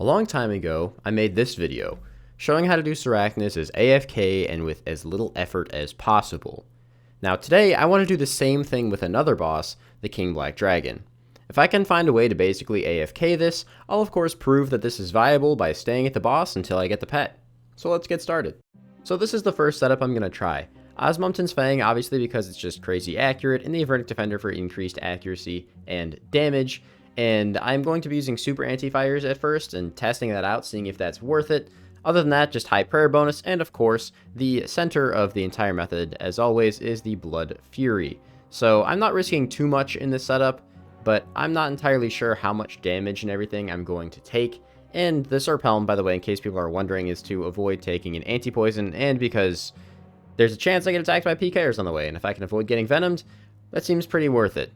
A long time ago, I made this video, showing how to do Sarachnis as AFK and with as little effort as possible. Now today, I want to do the same thing with another boss, the King Black Dragon. If I can find a way to basically AFK this, I'll of course prove that this is viable by staying at the boss until I get the pet. So let's get started. So this is the first setup I'm going to try. Osmumten's Fang, obviously because it's just crazy accurate, and the Avertic Defender for increased accuracy and damage. And I'm going to be using super anti-fires at first and testing that out, seeing if that's worth it. Other than that, just high prayer bonus, and of course, the center of the entire method, as always, is the Blood Fury. So I'm not risking too much in this setup, but I'm not entirely sure how much damage and everything I'm going to take. And the Serp Helm, by the way, in case people are wondering, is to avoid taking an anti-poison, and because there's a chance I get attacked by PKers on the way, and if I can avoid getting venomed, that seems pretty worth it.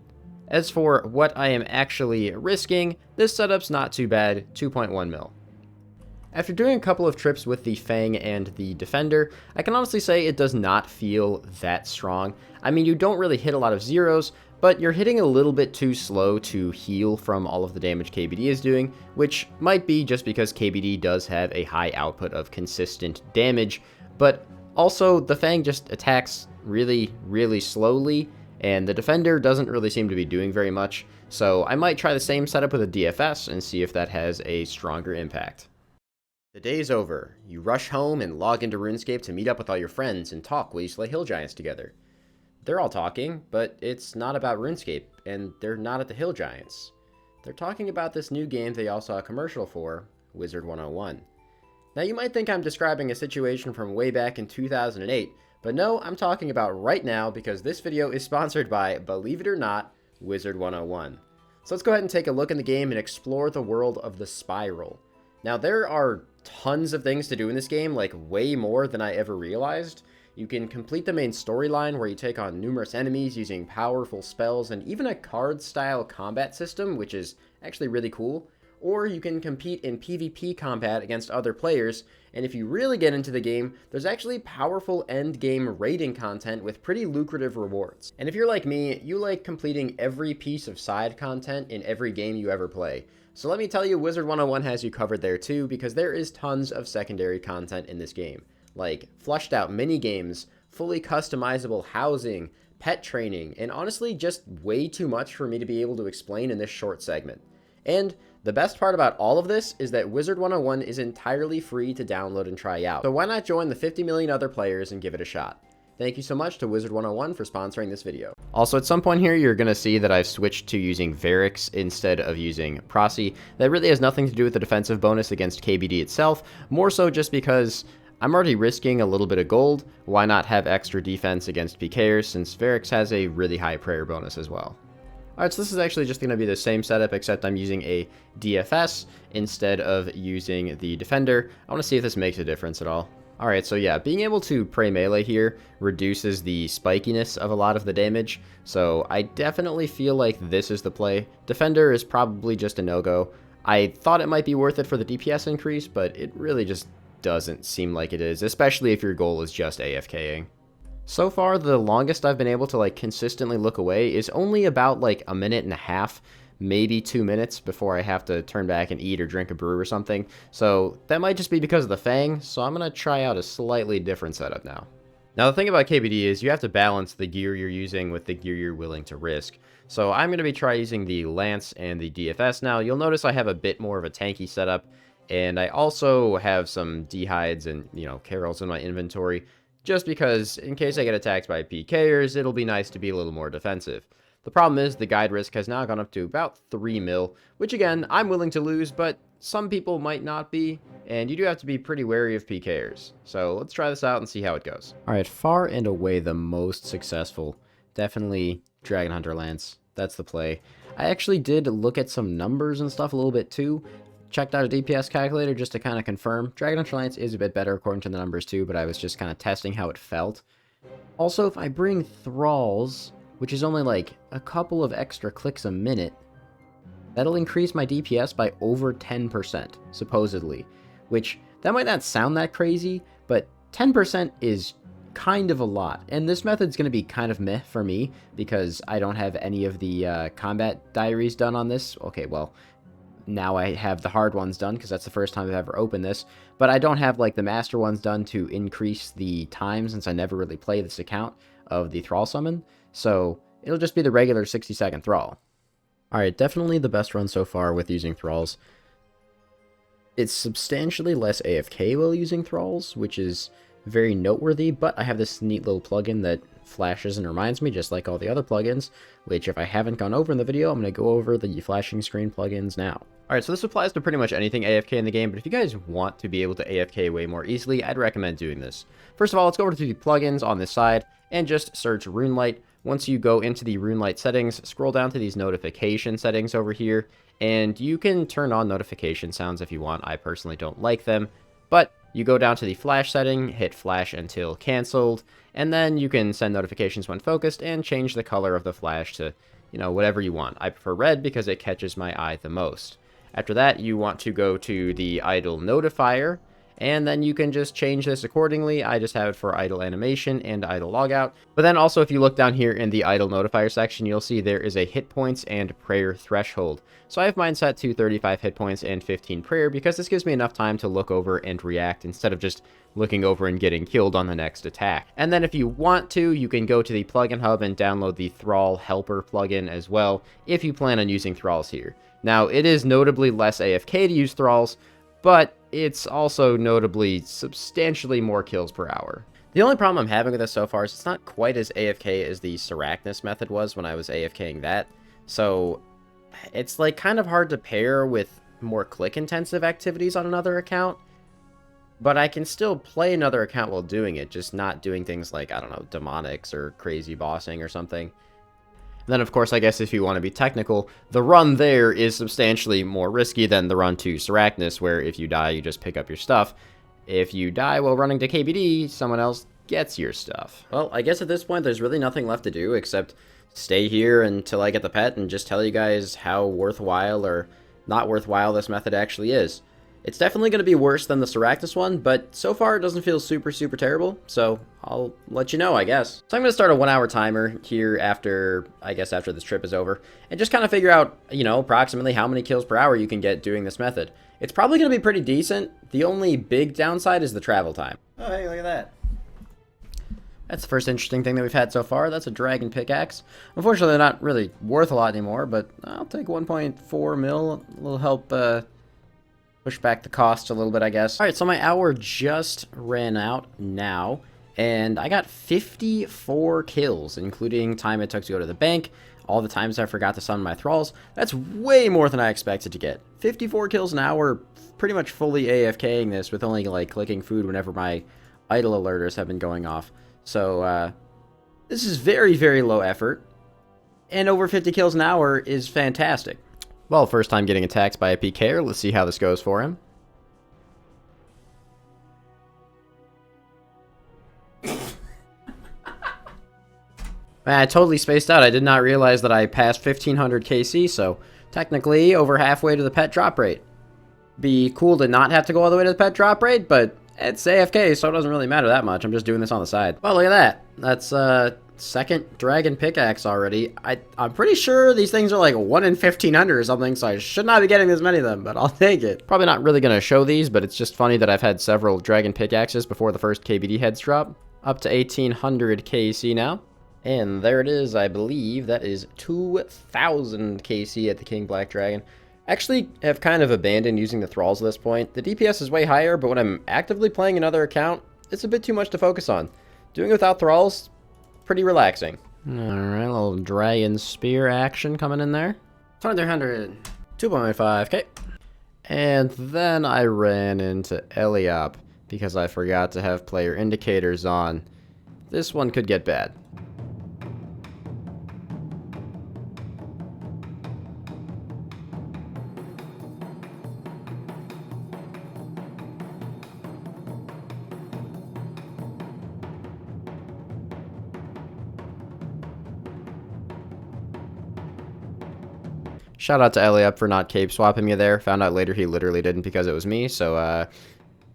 As for what I am actually risking, this setup's not too bad, 2.1 mil. After doing a couple of trips with the Fang and the Defender, I can honestly say it does not feel that strong. I mean, you don't really hit a lot of zeros, but you're hitting a little bit too slow to heal from all of the damage KBD is doing, which might be just because KBD does have a high output of consistent damage, but also the Fang just attacks really slowly, and the Defender doesn't really seem to be doing very much, so I might try the same setup with a DFS and see if that has a stronger impact. The day's over. You rush home and log into RuneScape to meet up with all your friends and talk while you slay hill giants together. They're all talking, but it's not about RuneScape, and they're not at the hill giants. They're talking about this new game they all saw a commercial for, Wizard 101. Now you might think I'm describing a situation from way back in 2008, but no, I'm talking about right now because this video is sponsored by, believe it or not, Wizard 101. So let's go ahead and take a look in the game and explore the world of the Spiral. Now there are tons of things to do in this game, like way more than I ever realized. You can complete the main storyline where you take on numerous enemies using powerful spells and even a card-style combat system, which is actually really cool. Or you can compete in PvP combat against other players, and if you really get into the game, there's actually powerful endgame raiding content with pretty lucrative rewards. And if you're like me, you like completing every piece of side content in every game you ever play. So let me tell you, Wizard 101 has you covered there too, because there is tons of secondary content in this game. Like flushed out mini-games, fully customizable housing, pet training, and honestly just way too much for me to be able to explain in this short segment. And the best part about all of this is that Wizard 101 is entirely free to download and try out. So why not join the 50 million other players and give it a shot? Thank you so much to Wizard 101 for sponsoring this video. Also, at some point here, you're going to see that I've switched to using Varix instead of using Prosi. That really has nothing to do with the defensive bonus against KBD itself, more so just because I'm already risking a little bit of gold. Why not have extra defense against PKers, since Varix has a really high prayer bonus as well. Alright, so this is actually just going to be the same setup, except I'm using a DFS instead of using the Defender. I want to see if this makes a difference at all. Alright, so yeah, being able to pray melee here reduces the spikiness of a lot of the damage, so I definitely feel like this is the play. Defender is probably just a no-go. I thought it might be worth it for the DPS increase, but it really just doesn't seem like it is, especially if your goal is just AFKing. So far, the longest I've been able to consistently look away is only about a minute and a half, maybe 2 minutes before I have to turn back and eat or drink a brew or something. So that might just be because of the Fang, so I'm going to try out a slightly different setup now. Now the thing about KBD is you have to balance the gear you're using with the gear you're willing to risk. So I'm going to be using the Lance and the DFS now. You'll notice I have a bit more of a tanky setup, and I also have some dehides and, Carols in my inventory, just because in case I get attacked by PKers, it'll be nice to be a little more defensive. The problem is the guide risk has now gone up to about 3 mil, which again, I'm willing to lose, but some people might not be, and you do have to be pretty wary of PKers. So let's try this out and see how it goes. Alright, far and away the most successful. Definitely Dragon Hunter Lance. That's the play. I actually did look at some numbers and stuff a little bit too. Checked out a DPS calculator just to kind of confirm. Dragon Hunter Lance is a bit better according to the numbers too, but I was just kind of testing how it felt. Also, if I bring Thralls, which is only a couple of extra clicks a minute, that'll increase my DPS by over 10%, supposedly. Which, that might not sound that crazy, but 10% is kind of a lot. And this method's going to be kind of meh for me, because I don't have any of the combat diaries done on this. Okay, well, now I have the hard ones done because that's the first time I've ever opened this. But I don't have like the master ones done to increase the time since I never really play this account of the thrall summon. So it'll just be the regular 60-second thrall. Alright, definitely the best run so far with using thralls. It's substantially less AFK while using thralls, which is very noteworthy, but I have this neat little plugin that flashes and reminds me, just like all the other plugins, which if I haven't gone over in the video, I'm going to go over the flashing screen plugins now. Alright, so this applies to pretty much anything AFK in the game, but if you guys want to be able to AFK way more easily, I'd recommend doing this. First of all, let's go over to the plugins on this side, and just search RuneLite. Once you go into the RuneLite settings, scroll down to these notification settings over here, and you can turn on notification sounds if you want. I personally don't like them, but you go down to the flash setting, hit flash until canceled, and then you can send notifications when focused and change the color of the flash to, you know, whatever you want. I prefer red because it catches my eye the most. After that, you want to go to the idle notifier, and then you can just change this accordingly. I just have it for idle animation and idle logout. But then also, if you look down here in the idle notifier section, you'll see there is a hit points and prayer threshold. So I have mine set to 35 hit points and 15 prayer because this gives me enough time to look over and react instead of just looking over and getting killed on the next attack. And then if you want to, you can go to the plugin hub and download the Thrall Helper plugin as well if you plan on using thralls here. Now, it is notably less AFK to use thralls, but it's also notably substantially more kills per hour. The only problem I'm having with this so far is it's not quite as AFK as the Sarachnis method was when I was AFKing that. So it's like kind of hard to pair with more click-intensive activities on another account. But I can still play another account while doing it, just not doing things like, I don't know, demonics or crazy bossing or something. Then, of course, I guess if you want to be technical, the run there is substantially more risky than the run to Sarachnis, where if you die, you just pick up your stuff. If you die while running to KBD, someone else gets your stuff. Well, I guess at this point, there's really nothing left to do except stay here until I get the pet and just tell you guys how worthwhile or not worthwhile this method actually is. It's definitely going to be worse than the Sarachnis one, but so far it doesn't feel super terrible, so I'll let you know, I guess. So I'm going to start a 1 hour timer here after this trip is over, and just kind of figure out, you know, approximately how many kills per hour you can get doing this method. It's probably going to be pretty decent. The only big downside is the travel time. Oh, hey, look at that. That's the first interesting thing that we've had so far. That's a dragon pickaxe. Unfortunately, they're not really worth a lot anymore, but I'll take 1.4 mil. It'll help, push back the cost a little bit, I guess. Alright, so my hour just ran out now, and I got 54 kills, including time it took to go to the bank, all the times I forgot to summon my thralls. That's way more than I expected to get. 54 kills an hour, pretty much fully AFKing this with only, like, clicking food whenever my idle alerters have been going off. So, this is very low effort, and over 50 kills an hour is fantastic. Well, first time getting attacked by a PKer. Let's see how this goes for him. Man, I totally spaced out. I did not realize that I passed 1500 KC, so technically over halfway to the pet drop rate. Be cool to not have to go all the way to the pet drop rate, but it's AFK, so it doesn't really matter that much. I'm just doing this on the side. Well, look at that. That's, second dragon pickaxe already. I'm pretty sure these things are like 1 in 1500 or something, so I should not be getting this many of them, but I'll take it. Probably not really going to show these, but it's just funny that I've had several dragon pickaxes before the first KBD heads drop. Up to 1800 KC now. And there it is, I believe. That is 2000 KC at the King Black Dragon. Actually, have kind of abandoned using the thralls at this point. The DPS is way higher, but when I'm actively playing another account, it's a bit too much to focus on. Doing it without thralls, pretty relaxing. Alright, a little dragon spear action coming in there. 2300, 2.5k. And then I ran into Eliop because I forgot to have player indicators on. This one could get bad. Shout out to Eliop for not cape swapping me there. Found out later he literally didn't because it was me, so,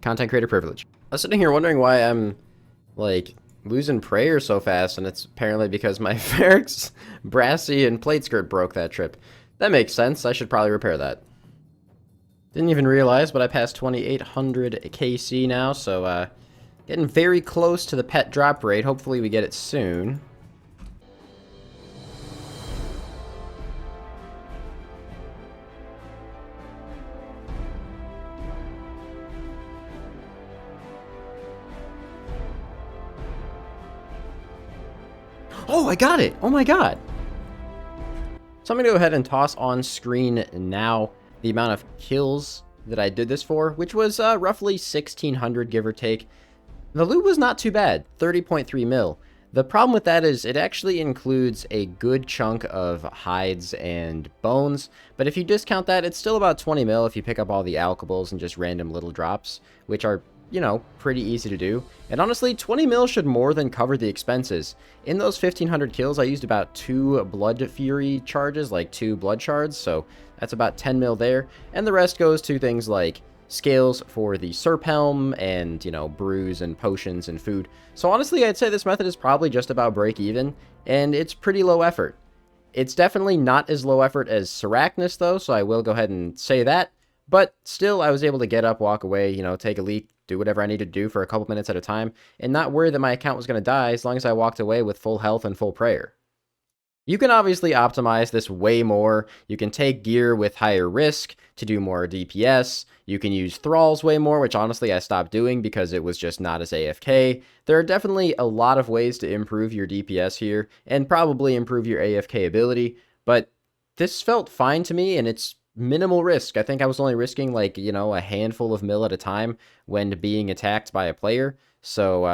content creator privilege. I was sitting here wondering why I'm, like, losing prayer so fast, and it's apparently because my Ferrex, Brassy, and Plate Skirt broke that trip. That makes sense. I should probably repair that. Didn't even realize, but I passed 2,800 KC now, so getting very close to the pet drop rate. Hopefully we get it soon. Oh, I got it! Oh my god! So I'm going to go ahead and toss on screen now the amount of kills that I did this for, which was roughly 1,600, give or take. The loot was not too bad, 30.3 mil. The problem with that is it actually includes a good chunk of hides and bones, but if you discount that, it's still about 20 mil if you pick up all the alkables and just random little drops, which are, you know, pretty easy to do. And honestly, 20 mil should more than cover the expenses. In those 1,500 kills, I used about 2 Blood Fury charges, like 2 blood shards, so that's about 10 mil there. And the rest goes to things like scales for the Serp Helm and, you know, brews and potions and food. So honestly, I'd say this method is probably just about break even, and it's pretty low effort. It's definitely not as low effort as Sarachnis though, so I will go ahead and say that. But still, I was able to get up, walk away, you know, take a leak, do whatever I needed to do for a couple minutes at a time, and not worry that my account was going to die as long as I walked away with full health and full prayer. You can obviously optimize this way more. You can take gear with higher risk to do more DPS. You can use thralls way more, which honestly I stopped doing because it was just not as AFK. There are definitely a lot of ways to improve your DPS here and probably improve your AFK ability, but this felt fine to me and it's minimal risk. I think I was only risking like, you know, a handful of mil at a time when being attacked by a player. So,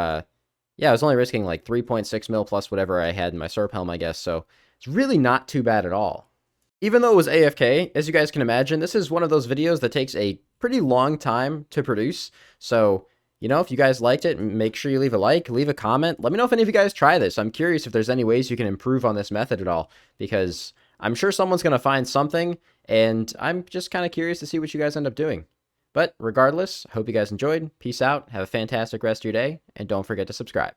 yeah, I was only risking like 3.6 mil plus whatever I had in my Serp Helm, I guess. So it's really not too bad at all. Even though it was AFK, as you guys can imagine, this is one of those videos that takes a pretty long time to produce. So, you know, if you guys liked it, make sure you leave a like, leave a comment. Let me know if any of you guys try this. I'm curious if there's any ways you can improve on this method at all, because I'm sure someone's going to find something, and I'm just kind of curious to see what you guys end up doing. But regardless, I hope you guys enjoyed. Peace out. Have a fantastic rest of your day, and don't forget to subscribe.